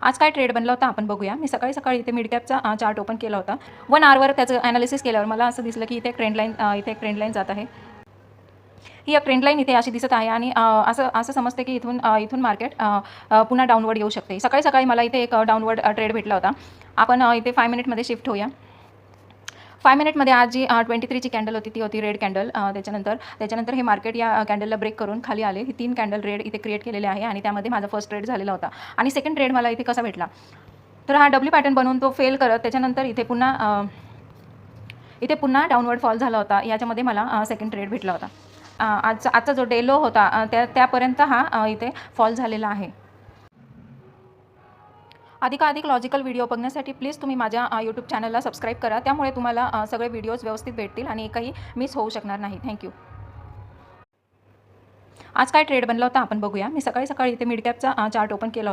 आज काय ट्रेड बनला होता आपण बघूया। मी सकाळी इथे मिड कॅपचा चार्ट ओपन केला होता। 1 आवरवर त्याचं ॲनालिसिस केल्यावर मला असं दिसलं की इथे एक ट्रेंड लाईन जात आहे। ही एक ट्रेंड लाईन इथे अशी दिसत आहे आणि असं समजते की इथून मार्केट पुन्हा डाऊनवर्ड येऊ शकते। सकाळी मला इथे एक डाऊनवर्ड ट्रेड भेटला होता। आपण इथे 5 मिनिटमध्ये शिफ्ट होऊया। 5 मिनिटमध्ये आज जी 23ची कॅन्डल होती ती होती रेड कॅन्डल। त्याच्यानंतर हे मार्केट या कॅन्डलला ब्रेक करून खाली आले। ही 3 कॅन्डल रेड इथे क्रिएट केलेले आहे आणि त्यामध्ये माझा फर्स्ट ट्रेड झालेला होता आणि सेकंड ट्रेड मला इथे कसा भेटला, तर हा डब्ल्यू पॅटर्न बनवून तो फेल करत त्याच्यानंतर इथे पुन्हा डाऊनवर्ड फॉल झाला होता। याच्यामध्ये मला सेकंड ट्रेड भेटला होता। आजचा जो डे लो होता त्यापर्यंत हा इथे फॉल झालेला आहे। अधिकाधिक लॉजिकल व्हिडिओ बघण्यासाठी प्लीज तुम्ही माझ्या यूट्यूब चॅनलला सबस्क्राईब करा। त्यामुळे तुम्हाला सगळे व्हिडिओज व्यवस्थित भेटतील आणि एकही मिस होऊ शकणार नाही। थँक्यू। आज काय ट्रेड बनला होता आपण बघूया। मी सकाळी इथे मिड कॅपचा चार्ट ओपन केला होता।